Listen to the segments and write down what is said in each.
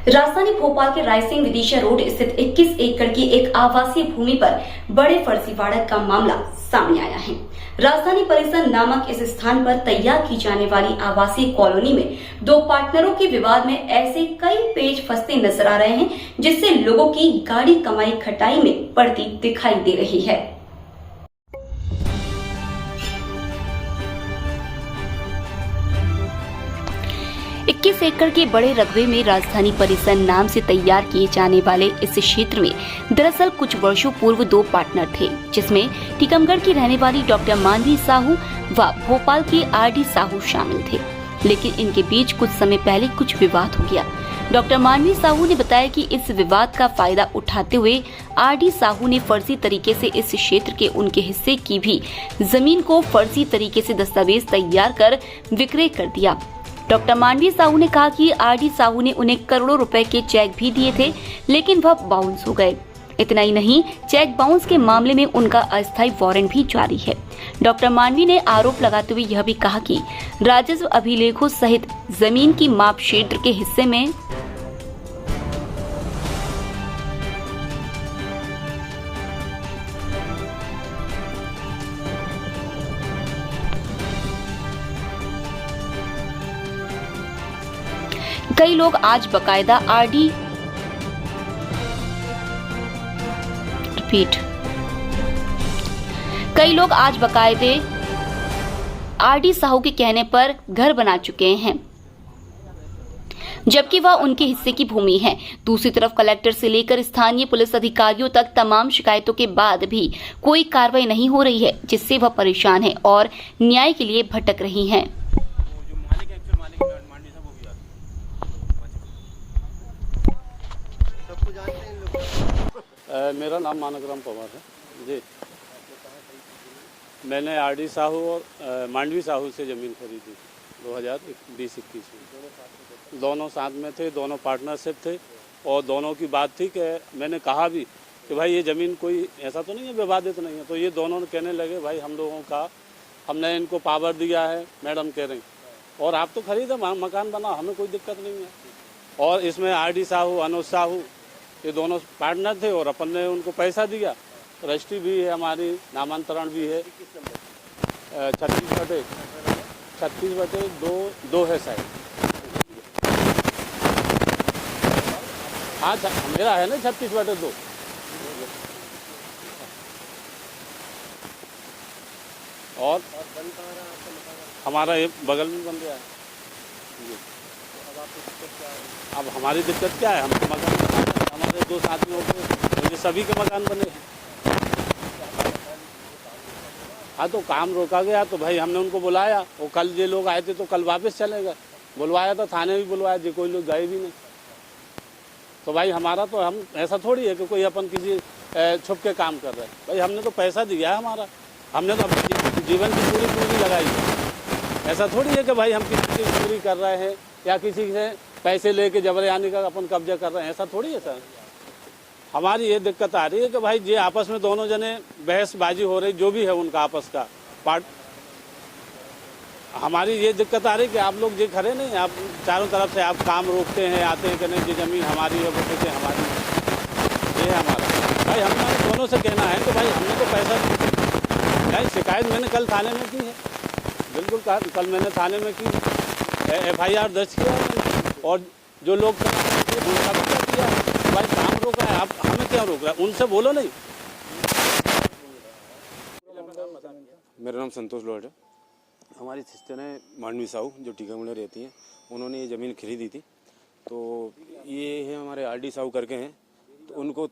राजधानी भोपाल के रायसिंह विदिशा रोड स्थित 21 एकड़ की एक आवासीय भूमि पर बड़े फर्जीवाड़ा का मामला सामने आया है। राजधानी परिसर नामक इस स्थान पर तैयार की जाने वाली आवासीय कॉलोनी में दो पार्टनरों के विवाद में ऐसे कई पेच फंसते नजर आ रहे हैं, जिससे लोगों की गाढ़ी कमाई खटाई में पड़ती दिखाई दे रही है। 21 एकड़ के बड़े रकबे में राजधानी परिसर नाम से तैयार किए जाने वाले इस क्षेत्र में दरअसल कुछ वर्षों पूर्व दो पार्टनर थे, जिसमें टीकमगढ़ की रहने वाली डॉक्टर मानवी साहू व भोपाल के आरडी साहू शामिल थे। लेकिन इनके बीच कुछ समय पहले कुछ विवाद हो गया। डॉक्टर मानवी साहू ने बताया कि इस विवाद का फायदा उठाते हुए आरडी साहू ने फर्जी तरीके से इस क्षेत्र के उनके हिस्से की भी जमीन को फर्जी तरीके से दस्तावेज तैयार कर विक्रय कर दिया। डॉक्टर मानवी साहू ने कहा कि आरडी साहू ने उन्हें करोड़ों रुपए के चेक भी दिए थे, लेकिन वह बाउंस हो गए। इतना ही नहीं, चेक बाउंस के मामले में उनका अस्थायी वारंट भी जारी है। डॉक्टर मानवी ने आरोप लगाते हुए यह भी कहा कि राजस्व अभिलेखों सहित जमीन की माप क्षेत्र के हिस्से में कई लोग आज बकायदा आरडी साहू के कहने पर घर बना चुके हैं, जबकि वह उनके हिस्से की भूमि है। दूसरी तरफ कलेक्टर से लेकर स्थानीय पुलिस अधिकारियों तक तमाम शिकायतों के बाद भी कोई कार्रवाई नहीं हो रही है, जिससे वह परेशान है और न्याय के लिए भटक रही हैं। मेरा नाम मानकराम पवार है जी। मैंने आरडी साहू और मांडवी साहू से ज़मीन खरीदी 2020-21 में। दोनों साथ में थे, दोनों पार्टनरशिप थे और दोनों की बात थी कि मैंने कहा भी कि भाई ये ज़मीन कोई ऐसा तो नहीं है, विवादित नहीं है। तो ये दोनों कहने लगे भाई हम लोगों का, हमने इनको पावर दिया है, मैडम कह रही, और आप तो खरीदे मकान बना, हमें कोई दिक्कत नहीं है। और इसमें आरडी साहू, अनुज साहू ये दोनों पार्टनर थे और अपन ने उनको पैसा दिया। रजिस्ट्री भी है हमारी, नामांतरण भी है। 36/2 है शायद। हाँ मेरा है ना 36/2। और हमारा ये बगल में बन गया है। अब हमारी दिक्कत क्या है, हमको मकान, हमारे दो आदमियों के, मुझे सभी के मकान बने हैं। हाँ तो काम रोका गया तो भाई हमने उनको बुलाया, वो कल ये लोग आए थे तो कल वापस चले गए। बुलवाया था, थाने भी बुलवाया, जी कोई लोग गए भी नहीं। तो भाई हमारा तो, हम ऐसा थोड़ी है कि कोई अपन किसी छुप के काम कर रहे हैं। भाई हमने तो पैसा दिया है हमारा, हमने तो अपने जीवन की पूरी पूंजी लगाई है। ऐसा थोड़ी है कि भाई हम किसी की चोरी कर रहे हैं या किसी से पैसे लेके जबरयानी का अपन कब्जा कर रहे हैं, ऐसा थोड़ी है सर। हमारी ये दिक्कत आ रही है कि भाई ये आपस में दोनों जने बहसबाजी हो रही, जो भी है उनका आपस का पार्ट। हमारी ये दिक्कत आ रही कि आप लोग ये खड़े नहीं, आप चारों तरफ से आप काम रोकते हैं, आते हैं कि नहीं ये ज़मीन हमारी है, वो कहते हमारी है। ये है हमारा। भाई हमें दोनों से कहना है कि भाई हमने तो पैसा, भाई शिकायत मैंने कल थाने में की है, बिल्कुल कल मैंने थाने में की, FIR दर्ज किया। और जो लोग उनका भी क्या किया, भाई काम रोका है, आप हमें क्या रोक रहा है, उनसे बोलो नहीं। मेरा नाम संतोष लोहट है। हमारी सिस्टर है मांडवी साहू, जो टीकमगढ़ में रहती हैं। उन्होंने ये ज़मीन खरीदी थी। तो ये है हमारे आरडी साहू करके हैं। तो उनको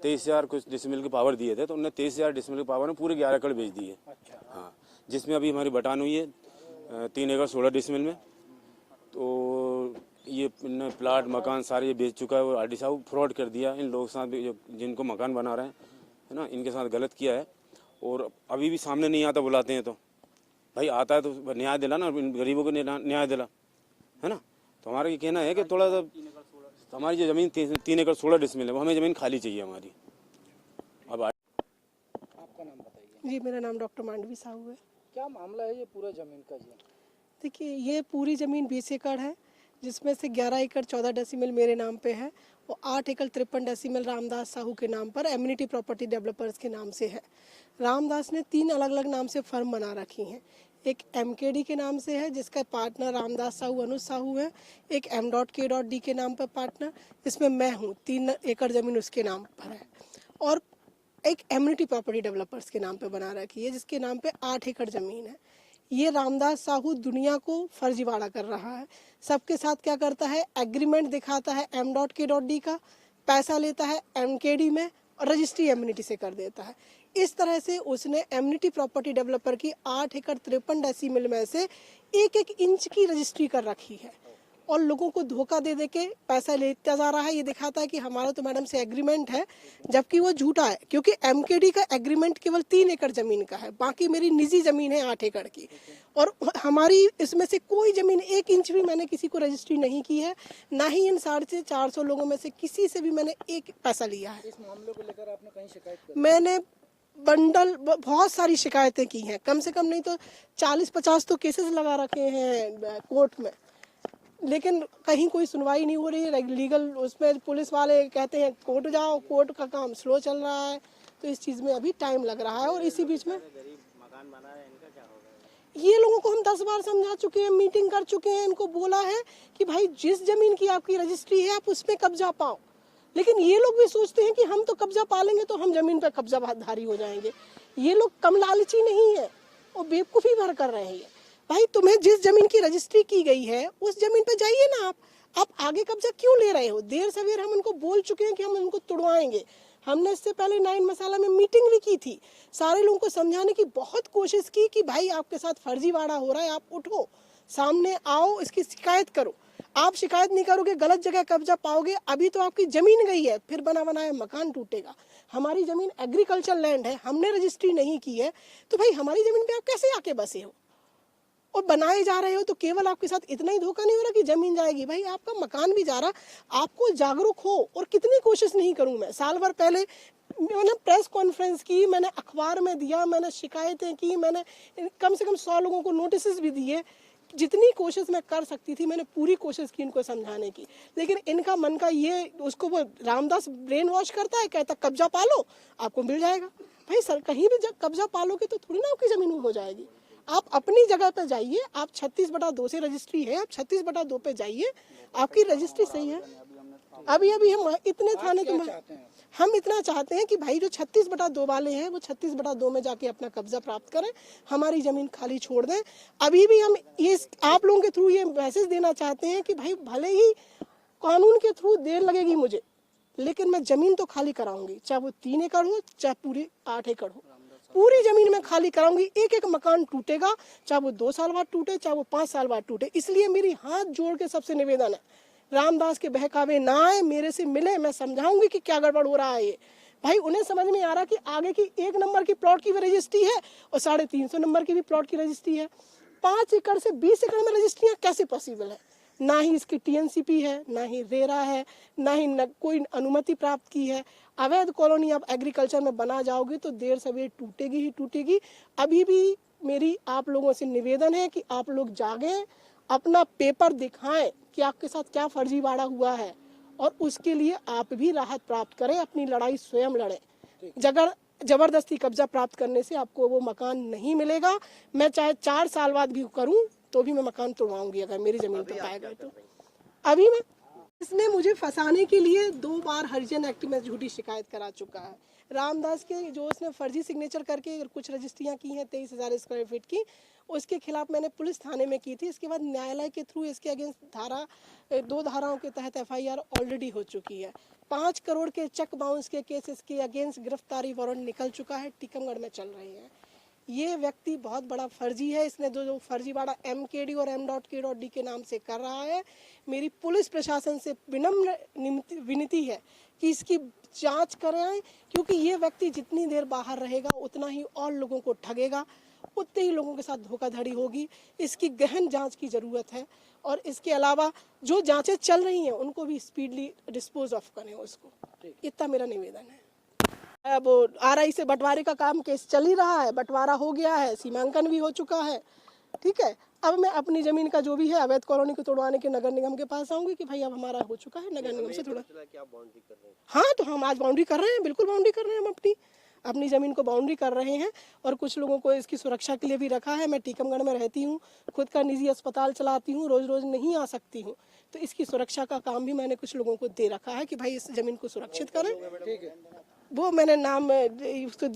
23,000 कुछ डिसमिल के पावर दिए थे, तो उन्होंने 23,000 डिसमिल के पावर में पूरे 11 एकड़ बेच दिए। हाँ, जिसमें अभी हमारी बटान हुई है 3 एकड़ 16 डिसमिल में। तो ये प्लाट मकान सारे ये बेच चुका है और आरडी साहू फ्रॉड कर दिया इन लोगों के साथ भी, जो जिनको मकान बना रहे हैं, है ना, इनके साथ गलत किया है। और अभी भी सामने नहीं आता, बुलाते हैं तो भाई आता है तो न्याय दिला ना, इन गरीबों को न्याय दिला, है ना। तो हमारा ये कहना है कि थोड़ा सा हमारी जो ज़मीन 3 एकड़ 16 डिसमिल है, वो हमें ज़मीन खाली चाहिए हमारी। अब आपका नाम बताइए। जी, मेरा नाम डॉक्टर मांडवी साहू है। क्या मामला है ये पूरा ज़मीन का जी? देखिए, ये पूरी ज़मीन 20 एकड़ है, जिसमें से 11 एकड़ 14 डेसिमल मेरे नाम पे है और 8 एकड़ 53 डेसिमल रामदास साहू के नाम पर एम्यूनिटी प्रॉपर्टी डेवलपर्स के नाम से है। रामदास ने 3 अलग अलग नाम से फर्म बना रखी हैं। एक MKD के नाम से है जिसका पार्टनर रामदास साहू अनुज साहू है। एक M.K.D के नाम पर पार्टनर, इसमें मैं हूँ, 3 एकड़ ज़मीन उसके नाम पर है। और एक एम्यूनिटी प्रॉपर्टी डेवलपर्स के नाम पे बना रखी है जिसके नाम पे 8 एकड़ ज़मीन है। ये रामदास साहू दुनिया को फर्जीवाड़ा कर रहा है। सबके साथ क्या करता है, एग्रीमेंट दिखाता है M.K.D का, पैसा लेता है MKD में और रजिस्ट्री एम्यूनिटी से कर देता है। इस तरह से उसने एम्यूनिटी प्रॉपर्टी डेवलपर की 8 एकड़ 53 डेसिमल में से 1-1 इंच की रजिस्ट्री कर रखी है और लोगों को धोखा दे दे के पैसा लेता जा रहा है। ये दिखाता है कि हमारा तो मैडम से एग्रीमेंट है, जबकि वो झूठा है, क्योंकि MKD का एग्रीमेंट केवल 3 एकड़ ज़मीन का है, बाकी मेरी निजी ज़मीन है 8 एकड़ की। और हमारी इसमें से कोई ज़मीन 1 इंच भी मैंने किसी को रजिस्ट्री नहीं की है, ना ही इन 450 लोगों में से किसी से भी मैंने एक पैसा लिया है। इस मामले को लेकर आपने कहीं शिकायत की? मैंने बहुत सारी शिकायतें की हैं, कम से कम नहीं तो 40-50 तो केसेस लगा रखे हैं कोर्ट में, लेकिन कहीं कोई सुनवाई नहीं हो रही है। लीगल उसमें पुलिस वाले कहते हैं कोर्ट जाओ, कोर्ट का काम स्लो चल रहा है, तो इस चीज़ में अभी टाइम लग रहा है। और इसी बीच में ये लोगों को हम 10 बार समझा चुके हैं, मीटिंग कर चुके हैं, इनको बोला है कि भाई जिस जमीन की आपकी रजिस्ट्री है आप उसमें कब्जा पाओ, लेकिन ये लोग भी सोचते हैं कि हम तो कब्जा पा लेंगे तो हम जमीन पर कब्जाधारी हो जाएंगे। ये लोग कम लालची नहीं है और बेवकूफ़ी भर कर रहे हैं। भाई तुम्हें जिस जमीन की रजिस्ट्री की गई है उस जमीन पर जाइए ना, आप आगे कब्जा क्यों ले रहे हो? देर सवेर हम उनको बोल चुके हैं कि हम उनको तुड़वाएंगे। हमने इससे पहले 9 मसाला में मीटिंग भी की थी, सारे लोगों को समझाने की बहुत कोशिश की कि भाई आपके साथ फर्जीवाड़ा हो रहा है, आप उठो, सामने आओ, इसकी शिकायत करो। आप शिकायत नहीं करोगे, गलत जगह कब्जा पाओगे। अभी तो आपकी जमीन गई है, फिर बना बनाया मकान टूटेगा। हमारी जमीन एग्रीकल्चर लैंड है, हमने रजिस्ट्री नहीं की है, तो भाई हमारी जमीन पे आप कैसे आके बसे हो और बनाए जा रहे हो? तो केवल आपके साथ इतना ही धोखा नहीं हो रहा कि जमीन जाएगी, भाई आपका मकान भी जा रहा। आपको जागरूक हो। और कितनी कोशिश नहीं करूं मैं, साल भर पहले मैंने प्रेस कॉन्फ्रेंस की, मैंने अखबार में दिया, मैंने शिकायतें की, मैंने कम से कम 100 लोगों को नोटिस भी दिए। जितनी कोशिश मैं कर सकती थी मैंने पूरी कोशिश की इनको समझाने की, लेकिन इनका मन का ये, उसको वो रामदास ब्रेन वॉश करता है, कहता कब्जा पालो आपको मिल जाएगा। भाई सर कहीं भी जब कब्जा पालोगे तो थोड़ी ना आपकी जमीन हो जाएगी। आप अपनी जगह पे जाइए, आप 36/2 से रजिस्ट्री है, आप 36/2 पे जाइए, आपकी रजिस्ट्री सही है। अभी हम इतने थाने तो हम इतना चाहते हैं कि भाई जो 36/2 वाले हैं वो 36/2 में जाके अपना कब्जा प्राप्त करें, हमारी जमीन खाली छोड़ दें। अभी भी हम ये आप लोगों के थ्रू ये मैसेज देना चाहते हैं कि भाई भले ही कानून के थ्रू देर लगेगी मुझे, लेकिन मैं जमीन तो खाली कराऊंगी, चाहे वो 3 एकड़ हो चाहे पूरी 8 एकड़ हो, पूरी जमीन में खाली कराऊंगी। 1-1 मकान टूटेगा, चाहे वो 2 साल बाद टूटे, चाहे वो 5 साल बाद टूटे। इसलिए मेरी हाथ जोड़ के सबसे निवेदन है, रामदास के बहकावे ना आए, मेरे से मिले, मैं समझाऊंगी कि क्या गड़बड़ हो रहा है। ये भाई उन्हें समझ में आ रहा कि आगे की 1 नंबर की प्लॉट की भी रजिस्ट्री है और 350 नंबर की भी प्लॉट की रजिस्ट्री है। 5 एकड़ से 20 एकड़ में रजिस्ट्रियाँ कैसे पॉसिबल है? ना ही इसकी TNCP है, ना ही रेरा है, ना ही कोई अनुमति प्राप्त की है। अवैध कॉलोनी आप एग्रीकल्चर में बना जाओगे तो देर सवेर टूटेगी ही टूटेगी। अभी भी मेरी आप लोगों से निवेदन है कि आप लोग जागें, अपना पेपर दिखाएं कि आपके साथ क्या फर्जीवाड़ा हुआ है और उसके लिए आप भी राहत प्राप्त करें, अपनी लड़ाई स्वयं लड़ें। जबरदस्ती कब्जा प्राप्त करने से आपको वो मकान नहीं मिलेगा। मैं चाहे 4 साल बाद भी करूं तो भी मैं मकान तोड़वाऊंगी अगर मेरी जमीन पर पाएगा तो। अभी मैं इसने मुझे फंसाने के लिए 2 बार हरिजन एक्ट में झूठी शिकायत करा चुका है। रामदास के जो उसने फर्जी सिग्नेचर करके कुछ रजिस्ट्रियाँ की हैं 23,000 स्क्वायर फीट की, उसके खिलाफ मैंने पुलिस थाने में की थी। इसके बाद न्यायालय के थ्रू इसके अगेंस्ट 2 धाराओं के तहत FIR ऑलरेडी हो चुकी है। 5 करोड़ के चेक बाउंस के केस इसके अगेंस्ट गिरफ्तारी वारंट निकल चुका है, टीकमगढ़ में चल रही है। ये व्यक्ति बहुत बड़ा फर्जी है। इसने जो फर्जीवाड़ा MKD और M.K.D के नाम से कर रहा है। मेरी पुलिस प्रशासन से विनम्र विनती है कि इसकी जांच कराएं, क्योंकि ये व्यक्ति जितनी देर बाहर रहेगा उतना ही और लोगों को ठगेगा, उतने ही लोगों के साथ धोखाधड़ी होगी। इसकी गहन जांच की ज़रूरत है और इसके अलावा जो जांचें चल रही हैं उनको भी स्पीडली डिस्पोज ऑफ करें उसको। इतना मेरा निवेदन है। अब RI से बंटवारे का काम केस चल ही रहा है, बंटवारा हो गया है, सीमांकन भी हो चुका है, ठीक है, अब मैं अपनी जमीन का जो भी है अवैध कॉलोनी को तोड़वाने के नगर निगम के पास आऊंगी कि भाई अब हमारा हो चुका है, नगर निगम से थोड़ा। हाँ, तो हम आज बाउंड्री कर रहे हैं, बिल्कुल बाउंड्री कर रहे हैं, हम अपनी ज़मीन को बाउंड्री कर रहे हैं। और कुछ लोगों को इसकी सुरक्षा के लिए भी रखा है। मैं टीकमगढ़ में रहती हूँ, खुद का निजी अस्पताल चलाती हूँ, रोज़ रोज़ नहीं आ सकती हूँ, तो इसकी सुरक्षा का काम भी मैंने कुछ लोगों को दे रखा है कि भाई इस ज़मीन को सुरक्षित करें। ठीक है, वो मैंने नाम उसको